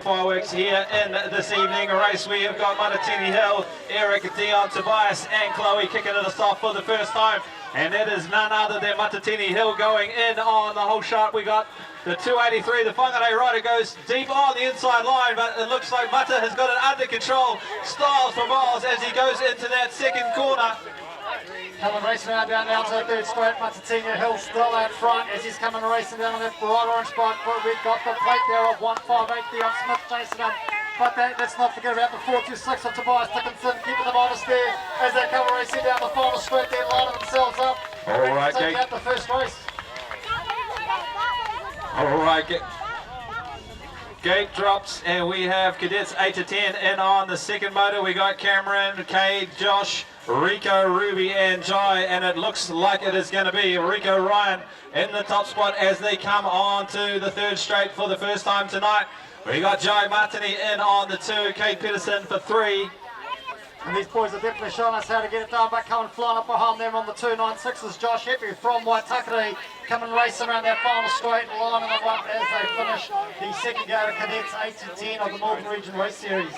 Fireworks here in this evening race. We have got Matatini Hill, Eric, Dion, Tobias and Chloe kicking it us off for the first time. And it is none other than Matatini Hill going in on the whole shot. We got the 283, the Whangarei rider goes deep on the inside line, but it looks like Mata has got it under control. Styles for miles as he goes into that second corner. Coming racing around down to the third straight. Matatini Hill still out front as he's coming racing down on that bright orange spot. But we've got the plate there of 158 Dion Smith chasing him. But let's not forget about the 426 of Tobias Dickinson, keeping them honest there as they come racing down the final straight there, lining themselves up. All right, take out the first race. All right, gate drops, and we have cadets 8 to 10 in on the second motor. We got Cameron, Cade, Josh, Rico, Ruby and Jai, and it looks like it is going to be Rico Ryan in the top spot as they come on to the third straight for the first time tonight. We got Jai Martini in on the 2, Kate Peterson for 3. And these boys are definitely showing us how to get it done, but coming flying up behind them on the 296 Josh Heppy from Waitakere, coming racing around that final straight, lining them up as they finish the second go to cadets 8 to 10 of the Northern Region Race Series.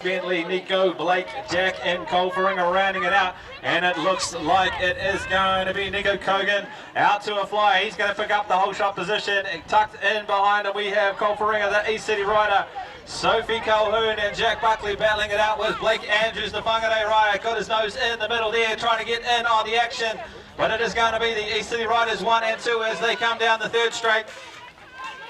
Bentley, Nico, Blake, Jack and Pakuranga rounding it out, and it looks like it is going to be Nico Kogan out to a fly. He's going to pick up the whole shot position, and tucked in behind him we have Pakuranga, the East City rider. Sophie Calhoun and Jack Buckley battling it out with Blake Andrews, the Whangarei rider, got his nose in the middle there trying to get in on the action, but it is going to be the East City riders 1 and 2 as they come down the third straight.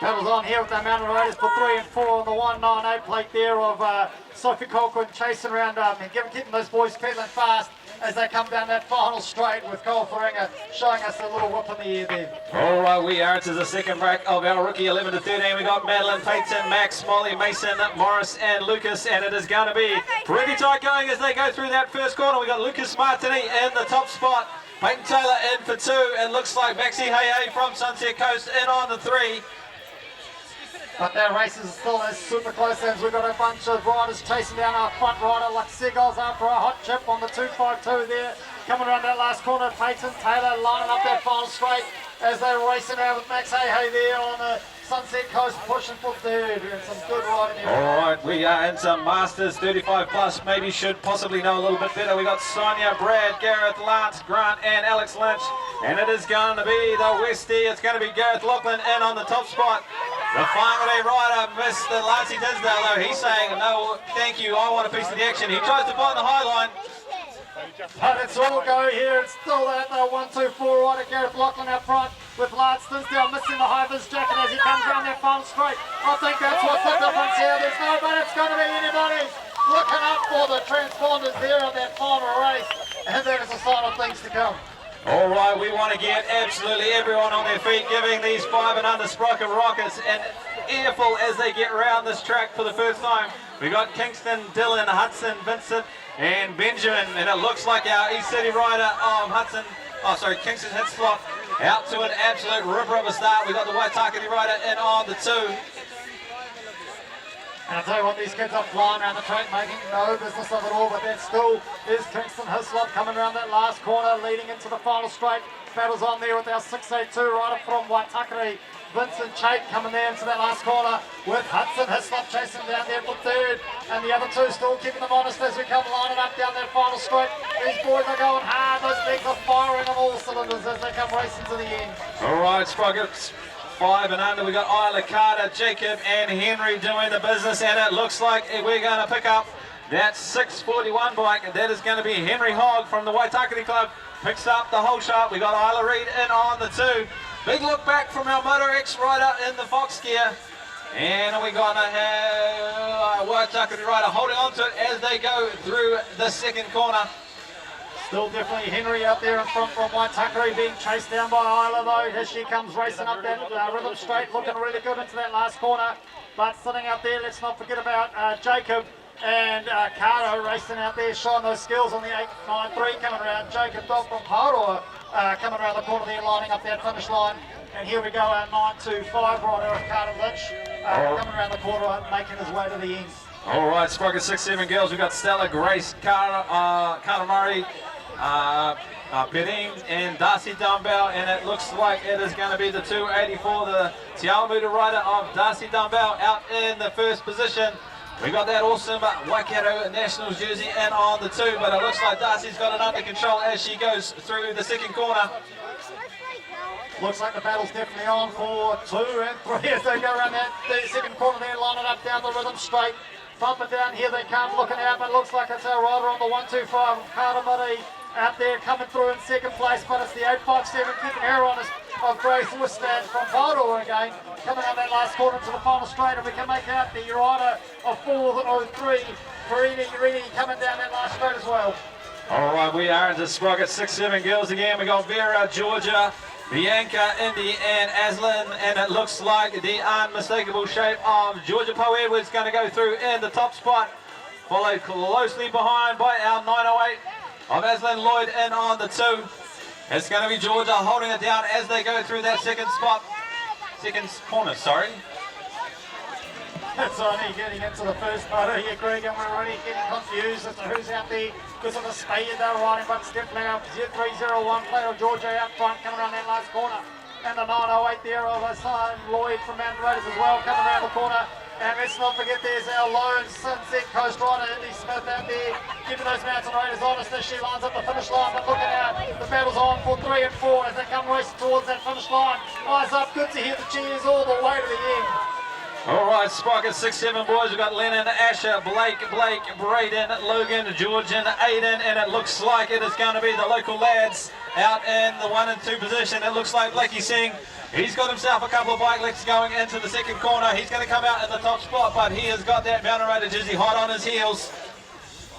Battles on here with the Mountain Raiders for 3 and 4 on the 198 plate there of Sophie Colquhoun chasing around and keeping those boys pedaling fast as they come down that final straight with Pakuranga showing us a little whip in the air there. All right, we are into the second break of our rookie 11 to 13. We got Madeline, Peyton, Max, Molly, Mason, Morris and Lucas, and it is going to be pretty tight going as they go through that first corner. We got Lucas Martini in the top spot, Peyton Taylor in for 2, and looks like Maxie Hey from Sunset Coast in on the 3. But that race is still as super close as we've got a bunch of riders chasing down our front rider like Seagulls after a hot chip on the 252 there. Coming around that last corner, Peyton Taylor lining up that final straight as they're racing out with Max Hey there on the Sunset Coast pushing for third, and some good riding there. All right, we are in some Masters 35 plus, maybe should possibly know a little bit better. We got Sonia, Brad, Gareth, Lance, Grant and Alex Lynch, and it is going to be the Westie. It's going to be Gareth Lachlan in on the top spot. The Whangarei rider, Mr. Lancey Tisdale, though, he's saying, no, thank you, I want a piece of the action. He tries to find the high line. But it's all go here. It's still that 1-2-4 rider, Gareth Lachlan out front with Lance Tisdale missing the high-vis jacket as he comes down that final straight. I think that's what's the difference here. There's nobody it's going to be anybody looking up for the transponders there on that final race, and that is a sign of things to come. All right, we want to get absolutely everyone on their feet, giving these 5 and under Sprocket Rockets an earful as they get around this track for the first time. We got Kingston, Dylan, Hudson, Vincent, and Benjamin, and it looks like our East City rider Kingston Hitslop out to an absolute ripper of a start. We got the Waitakere rider in on the 2. And I'll tell you what, these kids are flying around the track, making no business of it all, but that still is Kingston Hislop coming around that last corner, leading into the final straight. Battles on there with our 682 rider from Waitakere, Vincent Chait coming there into that last corner with Hudson Hislop chasing down there for third, and the other two still keeping them honest as we come lining up down that final straight. These boys are going hard, those legs are firing on all cylinders as they come racing to the end. All right, Sprockets. 5 and under, we got Isla, Carter, Jacob and Henry doing the business, and it looks like we're going to pick up that 641 bike, and that is going to be Henry Hogg from the Waitakere Club. Picks up the whole shot. We got Isla Reid in on the 2. Big look back from our Motor X rider in the Fox gear, and we're going to have Waitakere rider holding on to it as they go through the second corner. Still definitely Henry out there in front from Waitakere, being chased down by Isla though as she comes racing up that rhythm straight, looking really good into that last corner. But sitting out there, let's not forget about Jacob and Carter racing out there, showing those skills on the 893 coming around. Jacob Dog from Paroa coming around the corner there, lining up that finish line. And here we go, our 925 rider of Carter Lynch coming around the corner, making his way to the end. All right, Sprocket 6-7 girls. We've got Stella, Grace, Carter Murray, Perim and Darcy Dumbbell, and it looks like it is going to be the 284, the Te Awamutu rider of Darcy Dumbbell out in the first position. We got that awesome Waikato Nationals jersey in on the 2, but it looks like Darcy's got it under control as she goes through the second corner. Looks like the battle's definitely on for 2 and 3 as they go around that second corner there, line it up down the rhythm straight. Bump it down here, they come looking out, but it looks like it's our rider on the 125, Karamari, out there coming through in second place, but it's the 857 keeping her on of Grace Wistad from Pakuranga again, coming out that last corner to the final straight, and we can make out the rider of 403, Perini coming down that last straight as well. All right, we are into Sprocket 6-7 girls again. We got Vera, Georgia, Bianca, Indy, and Aslan, and it looks like the unmistakable shape of Georgia Poe Edwards going to go through in the top spot, followed closely behind by our 908 of Aslan Lloyd in on the 2. It's going to be Georgia holding it down as they go through that second corner, sorry. It's only getting into the first photo here, Greg, and we're already getting confused as to who's out there because of the speed they're riding, but it's definitely out 301 player of Georgia out front coming around that last corner. And the 908 there of Aslan Lloyd from Mountain Raiders as well coming around the corner. And let's not forget there's our lone Sunset Coast rider, Indy Smith out there, keeping those Mountain Raiders honest as she lines up the finish line. But looking out, the battle's on for 3 and 4 as they come racing towards that finish line. Eyes up, good to hear the cheers all the way to the end. All right, Sprocket 6-7 boys. We've got Lennon, Asher, Blake, Braden, Logan, Georgian, Aiden, and it looks like it is going to be the local lads out in the 1 and 2 position. It looks like Blakey Singh, he's got himself a couple of bike licks going into the second corner. He's going to come out in the top spot, but he has got that Mountain Raider jersey hot on his heels.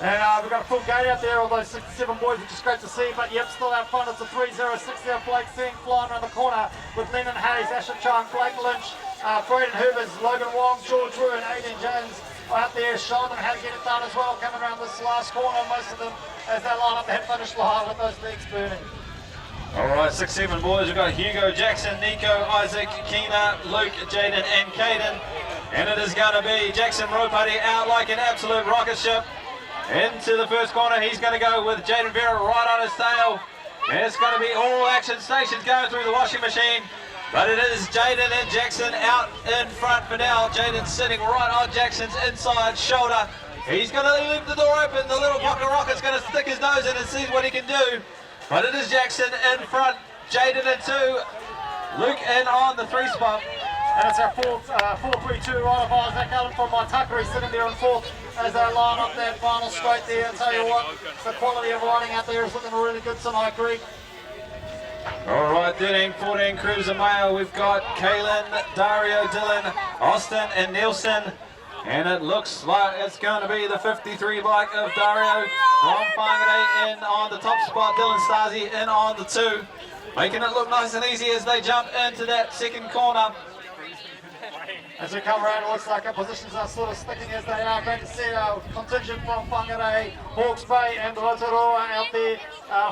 And we've got a full gate out there, all those 6-7 boys, which is great to see. But yep, still out front, it's a 306 there. Blake Singh flying around the corner with Lennon Hayes, Asher Chung, Blake Lynch, Braden Hubers, Logan Wong, George Wu, and Aiden Jones out there showing them how to get it done as well. Coming around this last corner, most of them as they line up the head finish line with those legs burning. All right, 6-7 boys. We've got Hugo, Jackson, Nico, Isaac, Keena, Luke, Jaden, and Caden. And it is going to be Jackson Ropati out like an absolute rocket ship. Into the first corner, he's going to go with Jaden Vera right on his tail. And it's going to be all action stations going through the washing machine. But it is Jaden and Jackson out in front for now. Jaden's sitting right on Jackson's inside shoulder. He's going to leave the door open. The little pocket rocket's going to stick his nose in and see what he can do. But it is Jackson in front, Jaden in 2, Luke in on the 3 spot. And it's our 4-3-2 right of Isaac Allen from Waitakere sitting there in 4th as they line up that final straight there. I'll tell you what, the quality of riding out there is looking really good tonight, Greg. All right, 13-14 cruiser male. We've got Kaylin, Dario, Dylan, Austin, and Nielsen. And it looks like it's going to be the 53 bike of Dario from Whangarei in on the top spot. Dylan Stasi in on the 2. Making it look nice and easy as they jump into that second corner. As we come around, it looks like our positions are sort of sticking as they are. Great to see our contingent from Whangarei, Hawke's Bay and Rotorua out there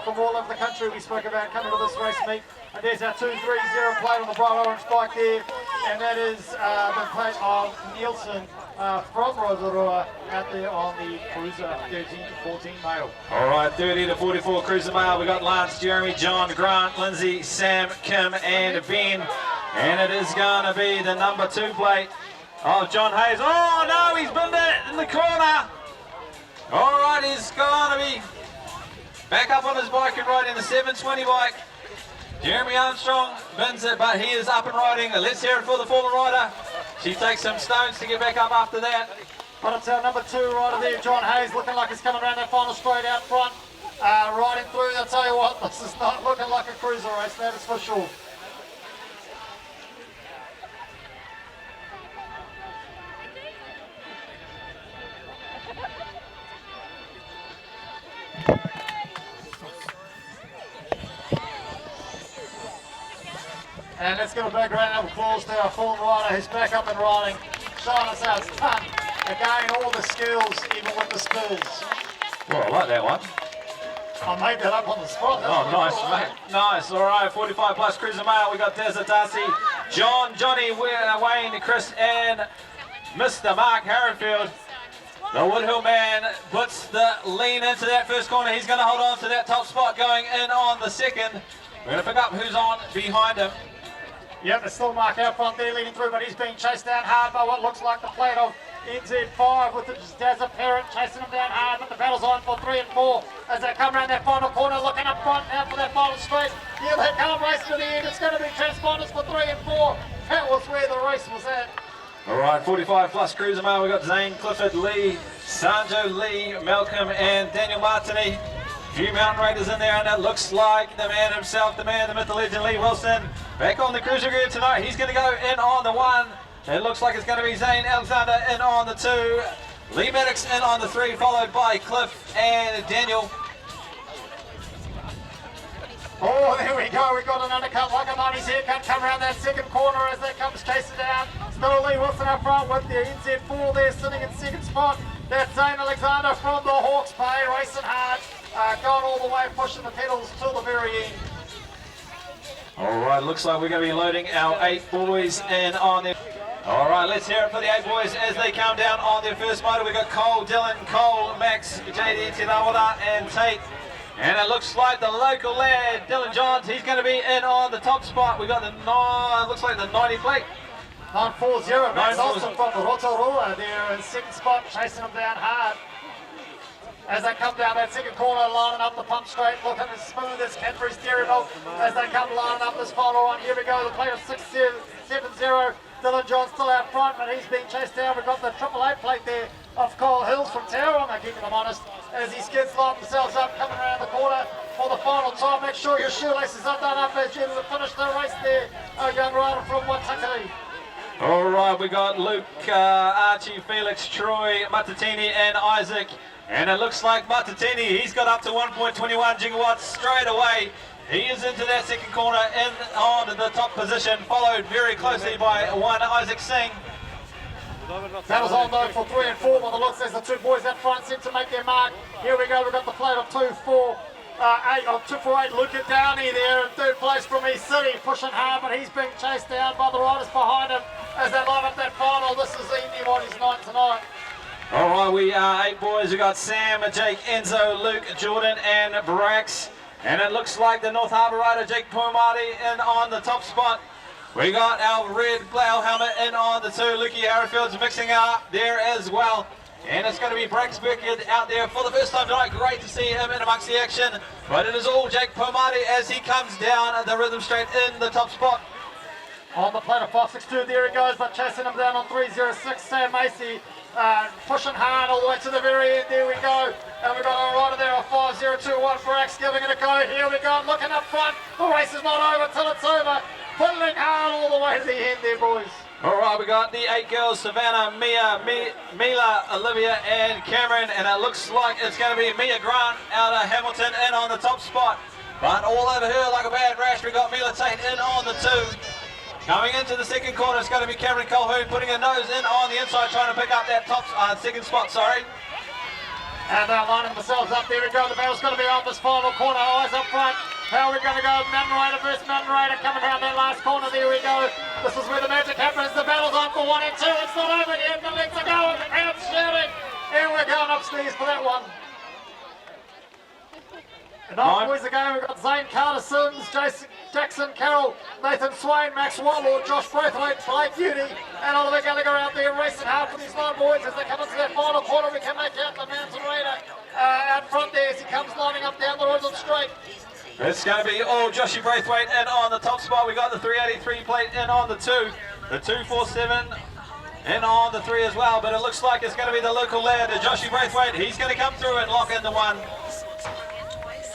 from all over the country we spoke about coming to this race meet. And there's our 230 plate on the bright orange bike there. And that is the plate of Nielsen from Rotorua out there on the cruiser 13-14 male. All right, 30-44 cruiser male. We got Lance, Jeremy, John, Grant, Lindsay, Sam, Kim, and Ben. And it is going to be the number 2 plate of John Hayes. Oh no, he's binned it in the corner. All right, he's going to be back up on his bike and riding the 720 bike. Jeremy Armstrong bins it, but he is up and riding. Let's hear it for the fallen rider. She takes some stones to get back up after that. But it's our number 2 rider there, John Hayes, looking like he's coming around that final straight out front, riding through. I'll tell you what, this is not looking like a cruiser race, that is for sure. And let's give a big round of applause to our fallen rider who's back up and riding, showing us how it's done. Again, all the skills, even with the spills. Well, I like that one. I made that up on the spot. Oh, nice, mate. Nice. All right, 45 plus cruiser male. We got Desert Darcy, John, Johnny, Wayne, Chris, and Mr. Mark Harrowfield. The Woodhill man puts the lean into that first corner. He's going to hold on to that top spot going in on the second. We're going to pick up who's on behind him. Yep, there's still Mark out front there leading through, but he's being chased down hard by what looks like the plate of NZ5 with the Jazza parent chasing him down hard, but the battle's on for 3 and 4 as they come around that final corner, looking up front now for that final straight. Here they come, race to the end. It's going to be transponders for 3 and 4. That was where the race was at. All right, 45 plus cruiser mile. We've got Zane, Clifford, Lee, Sanjo, Lee, Malcolm, and Daniel Martini. Few Mountain Raiders in there, and it looks like the man himself, the man, the myth, the legend, Lee Wilson, back on the cruiser grid tonight. He's going to go in on the 1. It looks like it's going to be Zane Alexander in on the 2. Lee Maddox in on the 3, followed by Cliff and Daniel. Oh, there we go. We've got an undercut like a money's haircut come around that second corner as that comes chasing down. Still Lee Wilson up front with the NZ4 there sitting in second spot. That's Zane Alexander from the Hawke's Bay, racing hard. Going all the way, pushing the pedals till the very end. All right, looks like we're going to be loading our 8 boys in on there. All right, let's hear it for the 8 boys as they come down on their first motor. We've got Cole, Dylan, Cole, Max, JD, Tinawada, and Tate. And it looks like the local lad, Dylan Johns, he's going to be in on the top spot. We've got the looks like the 90 plate. 940, Max Olsen from the Rotorua there in second spot, chasing them down hard. As they come down that second corner, lining up the pump straight, looking as smooth as Cadbury's Dairy Milk. As they come lining up this final run, here we go, the plate of 670. Dylan John still out front, but he's being chased down. We've got the 888 plate there of Cole Hills from Tauranga, keeping them honest. As he skids line themselves up, coming around the corner for the final time. Make sure your shoelaces are done up as you finish the race there. A young rider from Waitakere. All right, we got Luke, Archie, Felix, Troy, Matatini, and Isaac. And it looks like Matatini, he's got up to 1.21 gigawatts straight away. He is into that second corner in on the top position, followed very closely by one Isaac Singh. Battles on though for 3 and 4 by the looks as the 2 boys up front seem to make their mark. Here we go, we've got the plate of 248, Luca Downey there in third place from East City, pushing hard, but he's being chased down by the riders behind him as they line up that final. This is anybody's night tonight. All right, we are 8 boys. We got Sam, Jake, Enzo, Luke, Jordan, and Brax. And it looks like the North Harbour rider, Jake Pomati, in on the top spot. We got our red Blau helmet in on the 2. Lukey Harrifield's mixing up there as well. And it's going to be Brax Beckett out there for the first time tonight. Great to see him in amongst the action. But it is all Jake Pomati as he comes down the rhythm straight in the top spot. On the plate of 562, there he goes, but chasing him down on 306, Sam Macy. Pushing hard all the way to the very end. There we go. And we've got a rider there of 5021 for Axe giving it a go. Here we go. Looking up front. The race is not over till it's over. Pulling hard all the way to the end there, boys. All right, we got the 8 girls, Savannah, Mia, Mila, Olivia, and Cameron. And it looks like it's going to be Mia Grant out of Hamilton in on the top spot. But all over her like a bad rash, we got Mila Tate in on the 2. Coming into the second corner, it's going to be Cameron Colhoun putting her nose in on the inside, trying to pick up that top second spot, sorry. And they're lining themselves up. There we go. The battle's going to be on this final corner. Eyes up front. How are we going to go? Mountain Raider versus Mountain Raider coming down that last corner. There we go. This is where the magic happens. The battle's on for 1 and 2. It's not over yet. The legs are going. The crowd's shouting. And we're going upstairs for that one. And 9 boys again. We've got Zane Carter Sims, Jackson Carroll, Nathan Swain, Max Watlord, Josh Braithwaite, Blake Beauty, and Oliver Gallagher out there racing hard for these 9 boys as they come into that final corner. We can make out the Mountain Raider out front there as he comes lining up down the rhythm straight. It's going to be all Joshy Braithwaite in on the top spot. We got the 383 plate in on the 2, the 247 in on the 3 as well. But it looks like it's going to be the local lad, Joshy Braithwaite. He's going to come through and lock in the 1.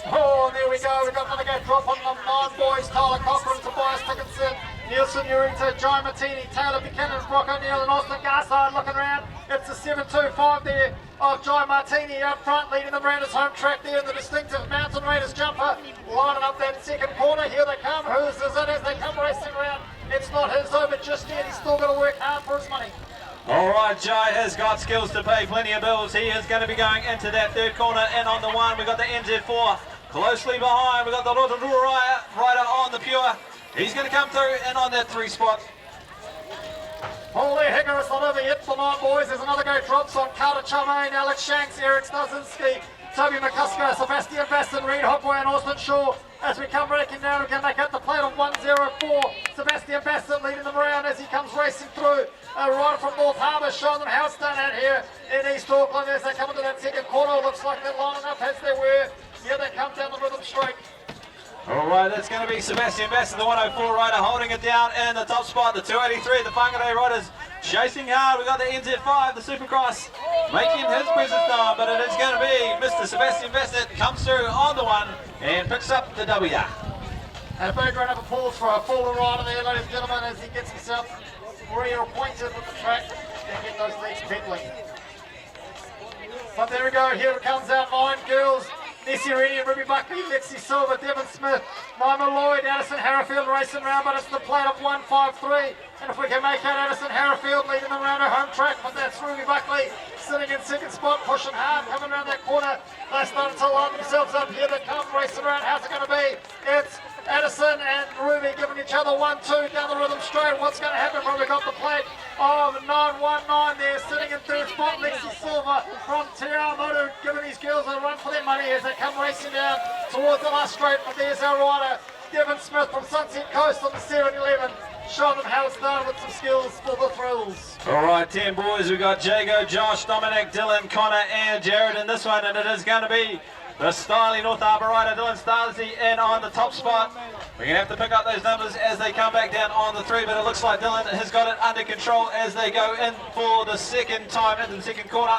Oh, there we go. We've got another gate drop on the 9 boys. Tyler Cochran, Tobias Dickinson, Nielsen Urita, Joe Martini, Taylor Buchanan, Brock O'Neill, and Austin Garside looking around. It's the 725 there of Joe Martini out front, leading them around his home track there in the distinctive Mountain Raiders jumper. Lining up that second corner. Here they come. Whose is it as they come racing around? It's not his over just yet. He's still got to work hard for his money. All right, Jai has got skills to pay plenty of bills. He is going to be going into that third corner and on the 1. We've got the NZ4 closely behind. We've got the Rotorua rider on the pure. He's going to come through and on that 3 spot. Holy Hicker, it's not over hit for 9 boys. There's another go drops on Carter Charmaine, Alex Shanks, Eric Stasinski, Toby McCusker, Sebastian Baston, Reed Hopway and Austin Shaw. As we come breaking down, we can make out the plate of 104. Sebastian Baston leading them around as he comes racing through. Right from North Harbour, showing them how it's done out here in East Auckland as they come into that second corner. Looks like they're lining up as they were. Here they come down the rhythm straight. All right, that's going to be Sebastian Baston, the 104 rider, holding it down in the top spot. The 283, the Whangarei riders chasing hard. We've got the NZ5, the Supercross, making his presence known, but it is going to be Mr. Sebastian Baston comes through on the one and picks up the W. And a big round of applause for a fallen rider there, ladies and gentlemen, as he gets himself reacquainted with the track and get those legs pedaling. But there we go, here it comes out 9 girls. Nessie Reedy, Ruby Buckley, Lexi Silver, Devon Smith, Mima Lloyd, Addison Harrifield racing around, but it's the plate of 153. And if we can make out Addison Harrifield leading them around her home track, but that's Ruby Buckley sitting in second spot, pushing hard, coming around that corner. They started to line themselves up. Here they come, racing around. How's it going to be? It's Addison and Ruby giving each other 1-2 down the rhythm straight. What's going to happen when we got the plate of 919 there, sitting in third spot. Lexi Silver from Te Awamotu giving these girls a run for their money as they come racing down towards the last straight. But there's our rider, Devon Smith from Sunset Coast on the 711. Showing them how it's done with some skills for the thrills. All right, 10 boys. We've got Jago, Josh, Dominic, Dylan, Connor, and Jared in this one, and it is going to be the styling North Harbour rider, Dylan Starsey, in on the top spot. We're going to have to pick up those numbers as they come back down on the 3, but it looks like Dylan has got it under control as they go in for the second time into the second corner.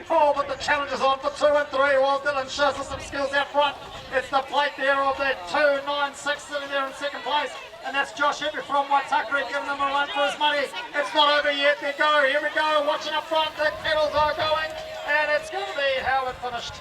Oh, but the challenge is on for 2 and 3 while Dylan shows us some skills out front. It's the plate there of that 296 sitting there in second place. And that's Josh Hepper from Waitakere giving them a run for his money. It's not over yet. There go. Here we go. Watching up front. The pedals are going. And it's going to be how it finished.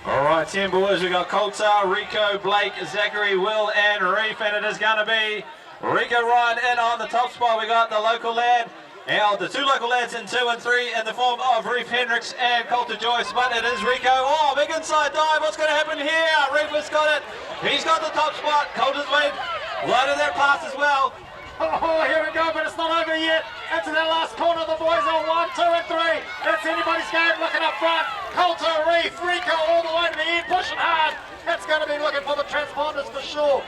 All right, 10 boys. We've got Coulter, Rico, Blake, Zachary, Will, and Reef. And it is going to be Rico Ryan in on the top spot. We got the local lad. Now, the 2 local lads in 2 and 3 in the form of Reef Hendricks and Coulter Joyce, but it is Rico. Oh, big inside dive. What's going to happen here? Reef has got it. He's got the top spot. Coulter's made loaded that pass as well. Oh, here we go, but it's not over yet. Into that last corner, the boys are 1, 2 and 3. It's anybody's game looking up front. Coulter, Reef, Rico all the way to the end, pushing hard. That's going to be looking for the transponders for sure.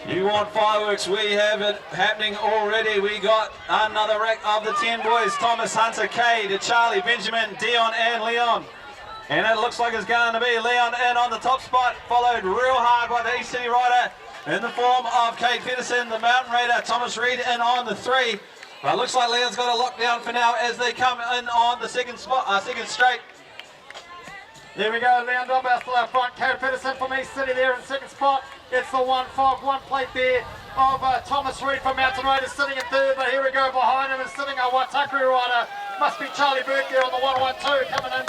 You want fireworks? We have it happening already. We got another rack of the 10 boys. Thomas, Hunter, Cade, Charlie, Benjamin, Dion, and Leon. And it looks like it's going to be Leon in on the top spot, followed real hard by the East City rider in the form of Cade Pedersen, the Mountain Raider, Thomas Reed in on the 3. But it looks like Leon's got a lockdown for now as they come in on the second straight. There we go, Leon Dunbar still out front. Cade Pedersen from East City there in second spot. It's the 151 plate there of Thomas Reed from Mountain Raiders sitting in third. But here we go, behind him is sitting a Waitakere rider. Must be Charlie Burke there on the 112 coming in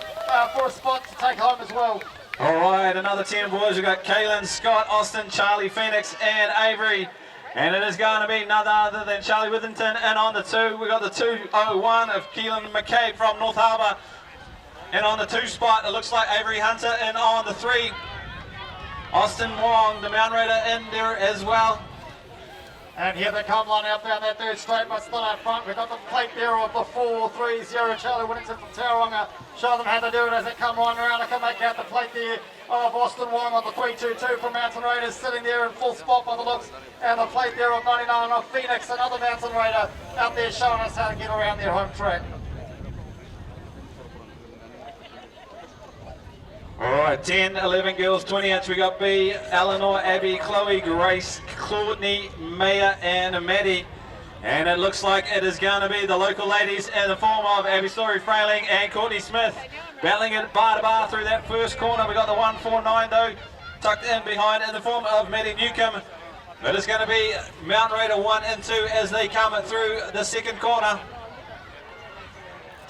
for a spot to take home as well. All right, another 10 boys. We've got Kaylin, Scott, Austin, Charlie, Phoenix, and Avery. And it is going to be none other than Charlie Withington. And on the 2, we've got the 201 of Keelan McCabe from North Harbour. And on the 2 spot, it looks like Avery Hunter. And on the 3, Austin Wong, the Mountain Raider, in there as well. And here they come line out down that third straight, but still out front. We've got the plate there of the 430 Charlie Whittington from Tauranga. Show them how to do it as they come running around. I can make out the plate there of Austin Wong on the 322 from Mountain Raiders, sitting there in full spot by the looks. And the plate there of 99 of Phoenix, another Mountain Raider, out there showing us how to get around their home track. All right, 10, 11 girls, 20 inch. We got B, Eleanor, Abby, Chloe, Grace, Courtney, Maya, and Maddie. And it looks like it is going to be the local ladies in the form of Abby Story Frailing and Courtney Smith battling it bar to bar through that first corner. We got the 149 though tucked in behind in the form of Maddie Newcomb. It is going to be Mountain Raider 1 and 2 as they come through the second corner.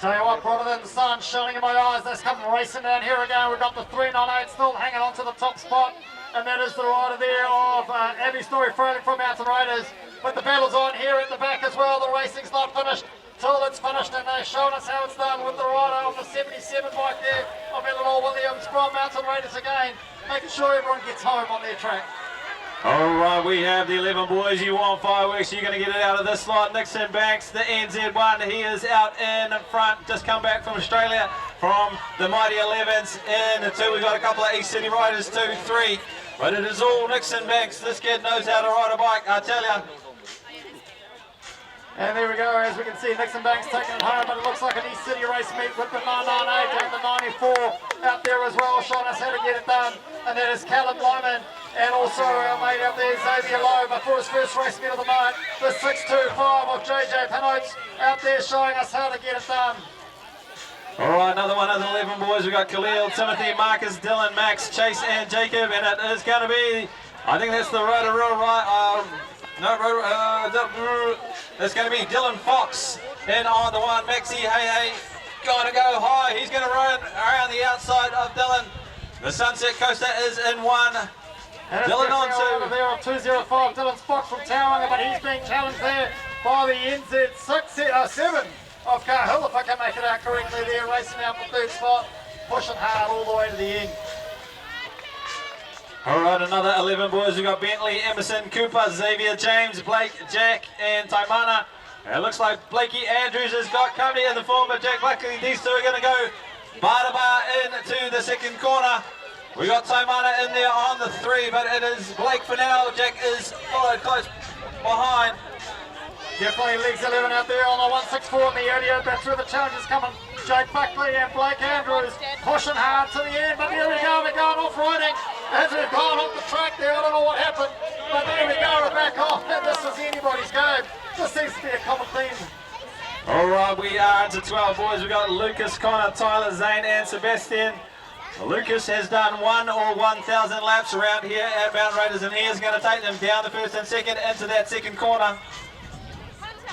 Tell you what, brighter than the sun shining in my eyes. That's coming racing down here again. We've got the 398 still hanging on to the top spot. And that is the rider there of Abby Story Frailing from Mountain Raiders. But the battle's on here at the back as well. The racing's not finished till it's finished. And they're showing us how it's done with the rider of the 77 bike there of Eleanor Williams from Mountain Raiders again. Making sure everyone gets home on their track. All right, we have the 11 boys. You want fireworks, you're going to get it out of this lot. Nixon Banks, the NZ1, he is out in front, just come back from Australia from the mighty 11s. In the 2, we've got a couple of East City Riders, 2, 3. But it is all Nixon Banks. This kid knows how to ride a bike, I tell you. And there we go, as we can see, Nixon Banks taking it home, but it looks like an East City race meet with the 998 and the 94 out there as well, showing us how to get it done. And that is Callum Lyman, and also our mate out there, Xavier Lowe, but for his first race meet of the night, the 625 of JJ Pinotes out there showing us how to get it done. All right, another one of the 11 boys. We've got Khalil, Timothy, Marcus, Dylan, Max, Chase, and Jacob, and it is going to be, I think that's the Rotorua, right? It's going to be Dylan Fox. And on the one, Maxie, hey, got to go high. He's going to run around the outside of Dylan. The Sunset Coaster is in 1. And Dylan on 2. There of 205, Dylan Fox from Tauranga, but he's being challenged there by the NZ7 of Cahill, if I can make it out correctly there, racing out for 3rd spot, pushing hard all the way to the end. All right, another 11 boys. We've got Bentley, Emerson, Cooper, Xavier, James, Blake, Jack, and Taimana. It looks like Blakey Andrews has got company in the form of Jack Blackley. These two are going to go bar to bar into the second corner. We got Taimana in there on the 3, but it is Blake for now. Jack is followed close behind. Definitely legs 11 out there on the 164 in the area. That's where the challenge is coming. Jake Buckley and Blake Andrews pushing hard to the end, but here we go, we're going off riding as we've gone off the track there. I don't know what happened, but there we go, we're back off, and this is anybody's game. This seems to be a common theme. All right, we are into 12 boys. We've got Lucas, Connor, Tyler, Zane, and Sebastian. Lucas has done 1 or 1,000 laps around here at Mount Raiders, and he is going to take them down the 1st and 2nd into that 2nd corner.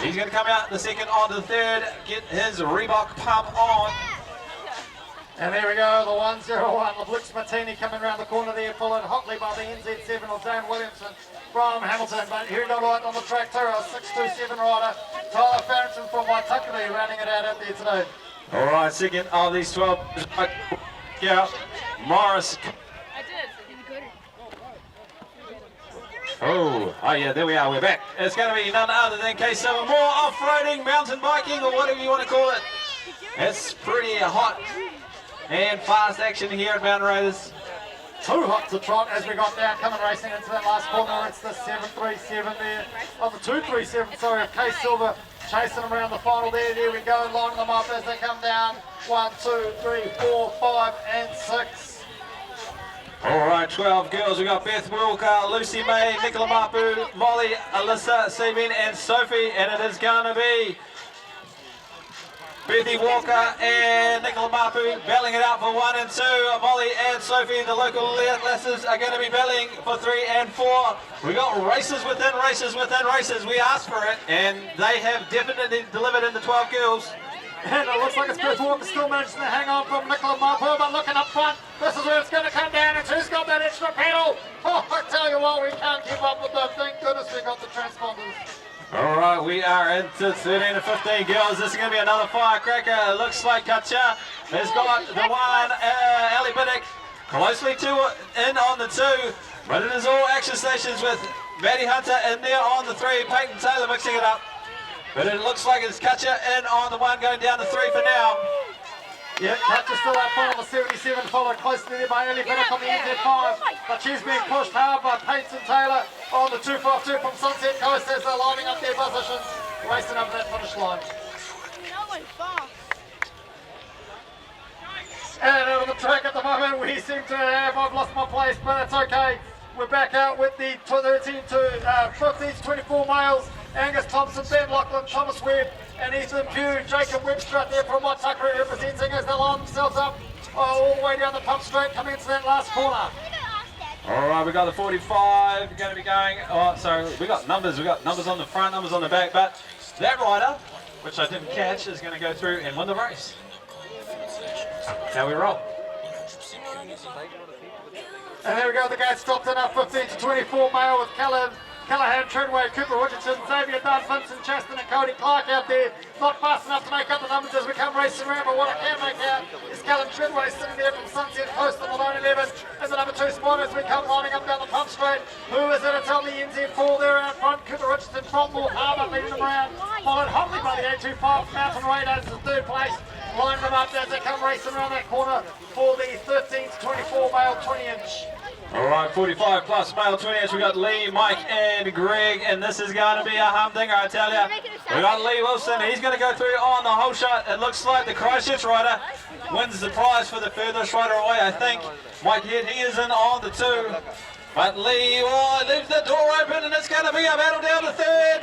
He's going to come out the 2nd onto the 3rd, get his Reebok pump on. And there we go, the 101, LeBlix Martini coming around the corner there, followed hotly by the NZ7 of Dan Williamson from Hamilton. But here we go, right on the track too, our 627 rider, Tyler Farrington from Waitakere, rounding it out there today. All right, 2nd of these 12. Yeah, Morris. I did. Oh, yeah, there we are, we're back. It's going to be none other than K7, more off-roading, mountain biking, or whatever you want to call it. It's pretty hot and fast action here at Mount Raiders. Too hot to trot as we got down, coming racing into that last corner. It's the 737 there, the 237, sorry, of K Silver, chasing them around the final there. There we go, lining them up as they come down. 1, 2, 3, 4, 5, and 6. All right, 12 girls. We've got Beth Wilker, Lucy May, Nicola Mapu, Molly, Alyssa, Seaman, and Sophie. And it is going to be Bethy Walker and Nicola Mapu battling it out for 1 and 2. Molly and Sophie, the local lasses, are going to be battling for 3 and 4. We got races within races within races. We asked for it, and they have definitely delivered in the 12 girls. And it looks like it's Beth Walker still managing to hang on from Nicola Mapu, but looking up front, this is where it's going to come down. It's who's got that extra pedal. Oh, I tell you what, we can't keep up with them. Thank goodness we got the transponders. All right, we are into 13 to 15 girls. This is going to be another firecracker. It looks like Katja has got the one, Ali Biddick, closely in on the 2. But it is all action stations with Maddie Hunter in there on the 3, Peyton Taylor mixing it up. But it looks like it's Katja in on the 1, going down to 3 for now. Yeah, Katja still up front on the 77, followed closely there by Ellie Biddick on the NZ5. But she's being pushed hard by Peyton Taylor on the 252 from Sunset Coast as they're lining up their positions, racing up that finish line. And out of the track at the moment, we seem to have, I've lost my place, but that's okay. We're back out with the 13 to 15 to 24 males. Angus Thompson, Ben Lachlan, Thomas Webb, and Ethan Pugh, Jacob Webster out there from Waitakere representing as they line themselves up all the way down the pump straight, coming into that last corner. All right, we got the 45 going to be going. Oh, sorry, we got numbers on the front, numbers on the back, but that rider, which I didn't catch, is going to go through and win the race. Now we roll. And there we go, the gate stopped in our 15 to 24 male with Callahan, Treadway, Cooper Richardson, Xavier Dunn, Vincent Chaston and Cody Clark out there. Not fast enough to make up the numbers as we come racing around, but what I can make out is Callum Treadway sitting there from Sunset Coast on the 911 in the number 2 spot as we come lining up down the pump straight. Who is it? It's NZ4 there out front. Cooper Richardson from North Harbour leading them around. Followed hotly by the 825 Mountain Raiders in third place. Lining them up as they come racing around that corner for the 13 to 24 male 20-inch. All right, 45 plus male 20-inch. We got Lee, Mike, and Greg, and this is going to be a humdinger, I tell you. We got Lee Wilson. He's going to go through on the whole shot. It looks like the Christchurch rider wins the prize for the furthest rider away, I think. Mike Head, he is in on the 2. But Lee, leaves the door open, and it's going to be a battle down to third.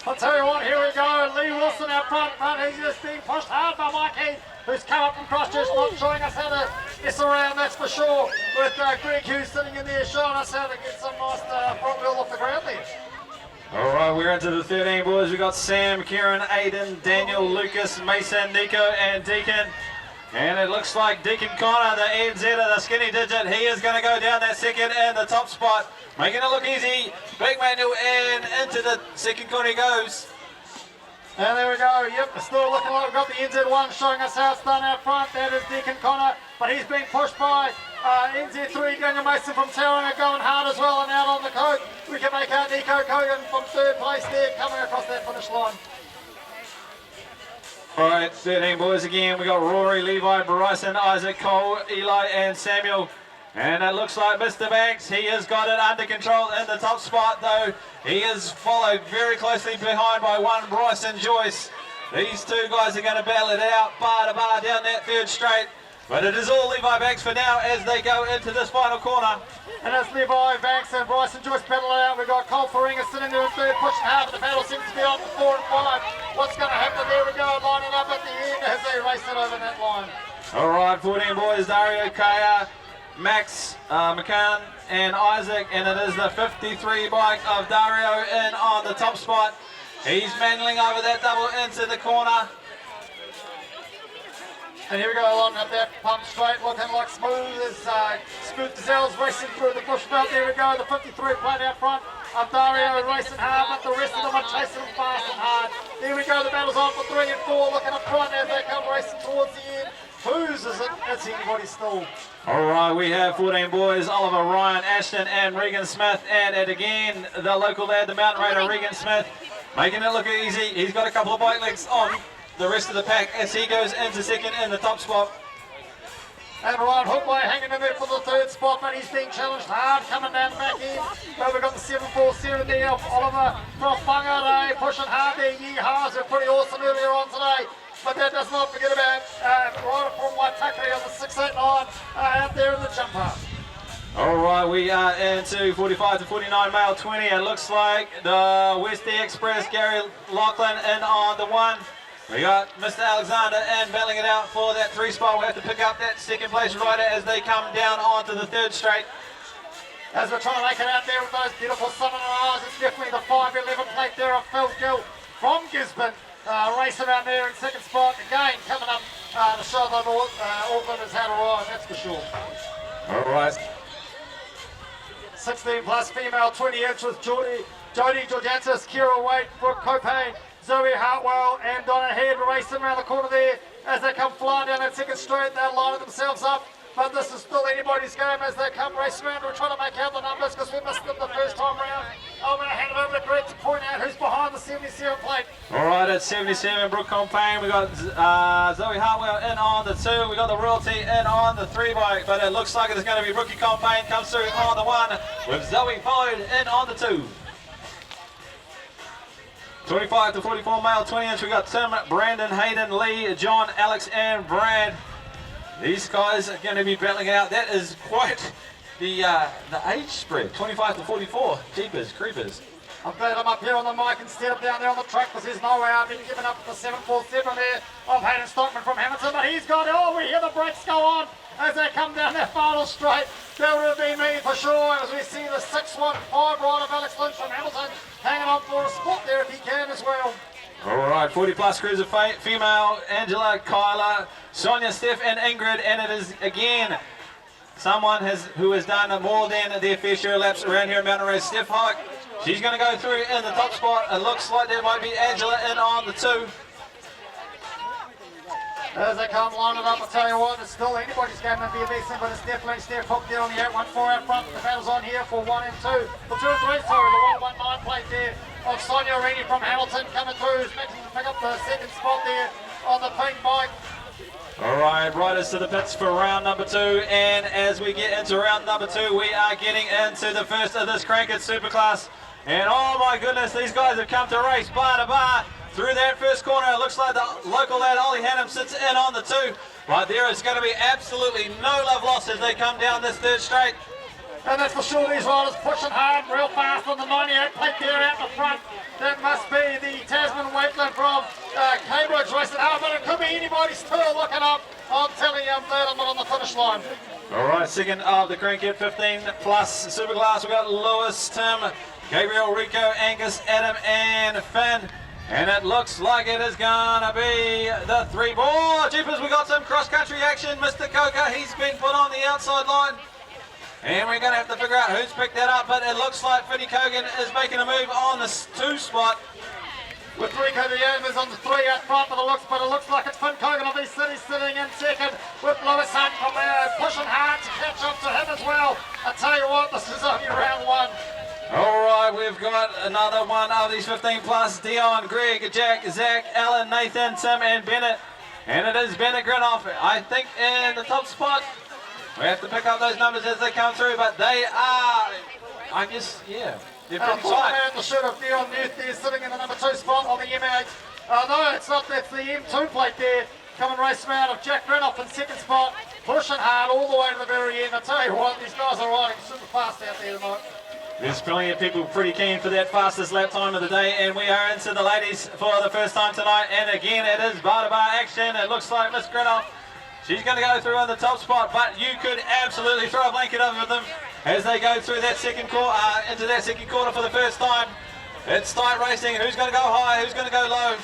I'll tell you what, here we go. Lee Wilson out front, but he's just being pushed hard by Mike Head, who's come up from Christchurch, not showing us how to mess around, that's for sure. With Greg Hughes sitting in there, showing us how to get some nice front wheel off the ground there. All right, we're into the 13 boys. We got Sam, Kieran, Aiden, Daniel, Lucas, Mason, Nico, and Deacon. And it looks like Deacon Connor, the NZ, the skinny digit, he is going to go down that second in the top spot, making it look easy. Big manual and into the second corner he goes. And there we go, yep, it's still looking like we've got the NZ1 showing us how it's done out front. That is Deacon Connor, but he's being pushed by NZ3, Daniel Mason from Tauranga going hard as well, and out on the coat. We can make out Nico Cogan from third place there, coming across that finish line. All right, 13 boys again. We got Rory, Levi, Bryson, Isaac, Cole, Eli, and Samuel. And it looks like Mr. Banks, he has got it under control in the top spot, though. He is followed very closely behind by one Bryson Joyce. These two guys are going to battle it out bar to bar down that third straight. But it is all Levi Banks for now as they go into this final corner. And as Levi Banks and Bryson Joyce battle it out, we've got Cole Pakuranga sitting there in third, pushing hard, but the battle seems to be on for 4 and 5. What's going to happen? There we go, lining up at the end as they race it over that line. All right, 14 boys, Dario, Kaya, Max, McCann, and Isaac, and it is the 53 bike of Dario in on the top spot. He's manualing over that double into the corner. And here we go along up that pump straight, looking like smooth as Scoot Gazelle's racing through the bush belt. There we go, the 53 plate out front of Dario racing hard, but the rest of them are chasing them fast and hard. There we go, the battle's on for 3 and 4, looking up front as they come racing towards the end. Whose is it? It's anybody still. All right, we have 14 boys, Oliver, Ryan, Ashton, and Regan Smith, and again, the local lad, the mountain raider, Regan Smith, making it look easy. He's got a couple of bike legs on the rest of the pack as he goes into second in the top spot. And Ryan Hookway hanging in there for the third spot, but he's being challenged hard coming down the back end. But we've got the 747 there of Oliver from Whangarei pushing hard there. Yeehaws are pretty awesome earlier on today. But that does not forget about Ryder from Waitakere on the 689 out there in the jumper. All right, we are into 45 to 49 male 20. It looks like the West Express, Gary Lachlan in on the 1. We got Mr. Alexander and battling it out for that 3 spot. We have to pick up that second place rider as they come down onto the third straight. As we're trying to make it out there with those beautiful Southern R's, it's definitely the 511 plate there of Phil Gill from Gisborne. Racing around there in second spot. Again, coming up to show that Auckland has had a ride, that's for sure. All right. 16 plus female 20-inch with Jodie Georgiantis, Kira Wade, Brooke Copane, Zoe Hartwell, and Donna Head racing around the corner there as they come flying down that second straight. They're lining themselves up, but this is still anybody's game as they come racing around. We're trying to make out the numbers because we missed them the first time round. I'm going to hand it over to Greg to point out who's behind the 77 plate. All right, at 77, Brooke Compain. We got Zoe Hartwell in on the 2. We got the Royalty in on the 3 bike, but it looks like it's going to be Brookie Compain comes through on the 1 with Zoe followed in on the 2. 25 to 44 male 20-inch. We got Tim, Brandon, Hayden, Lee, John, Alex, and Brad. These guys are going to be battling out. That is quite the age spread. 25 to 44. Jeepers, creepers. I'm glad I'm up here on the mic instead of down there on the track because there's no way I've been giving up the 747 there of Hayden Stockman from Hamilton, but he's got it. Oh, we hear the brakes go on as they come down that final straight. That would have been me for sure as we see the 615 ride of Alex Lynch from Hamilton hanging on for a spot there if he can as well. All right, 40 plus cruiser female, Angela, Kyla, Sonia, Steph, and Ingrid, and it is again someone who has done more than their fair share of laps around here in Mountain Race. Steph Hike, she's going to go through in the top spot. It looks like there might be Angela in on the 2. As they come lining up, I'll tell you what, it's still anybody's game in BMXing, but it's definitely Steph Hook there on the 814 out front. The battle's on here for 1 and 2. For 2 and 3, sorry, the 119 plate there of Sonia Reedy from Hamilton coming through, who's making to pick up the second spot there on the pink bike. All right, riders to the pits for round number 2, and as we get into round number 2, we are getting into the first of this Crank It Superclass. And oh my goodness, these guys have come to race bar to bar. Through that first corner, it looks like the local lad Ollie Hannum sits in on the 2. But there is going to be absolutely no love lost as they come down this third straight. And that's for sure, these riders pushing hard, real fast on the 98 plate there out the front. That must be the Tasman Wakeland from Cambridge racing hard, but it could be anybody still looking up. I'm telling you, I'm glad I'm not on the finish line. All right, second of the Crank It 15 plus Superclass, we've got Lewis, Tim, Gabriel, Rico, Angus, Adam, and Finn. And it looks like it is gonna be the 3 ball. Jeepers, we got some cross-country action. Mr. Coca, he's been put on the outside line. And we're gonna have to figure out who's picked that up, but it looks like Finny Cogan is making a move on the 2 spot. With Rico the Youngers on the 3 out front but it looks like it's Finn Cogan of East City sitting in second with Lewis Hunt from there pushing hard to catch up to him as well. I tell you what, this is only round 1. All right, we've got another one of these 15 plus. Dion, Greg, Jack, Zach, Alan, Nathan, Tim, and Bennett. And it is Bennett Grinoff, I think, in the top spot. We have to pick up those numbers as they come through, but they are, I guess, yeah, they're pretty tight. The shirt of Dion Newth there sitting in the number 2 spot on the M8. No, it's not, that's the M2 plate there. Coming racing out of Jack Grinoff in second spot. Pushing hard all the way to the very end. I tell you what, these guys are riding super fast out there tonight. There's plenty of people pretty keen for that fastest lap time of the day, and we are into the ladies for the first time tonight. And again, it is bar-to-bar action. It looks like Miss Grinoff, she's going to go through on the top spot, but you could absolutely throw a blanket over them as they go through that second quarter, into that second quarter for the first time. It's tight racing. Who's going to go high? Who's going to go low?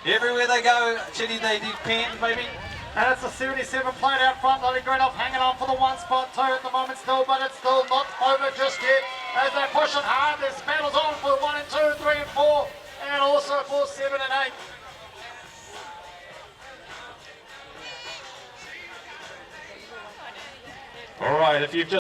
Everywhere they go, Chitty, they depend, maybe. And it's a 77 plate out front. Lily Grinoff hanging on for the 1 spot too at the moment still, but it's still not over just yet. As they're pushing hard, there's battles on for 1 and 2, 3 and 4, and also for 7 and 8. All right, if you've just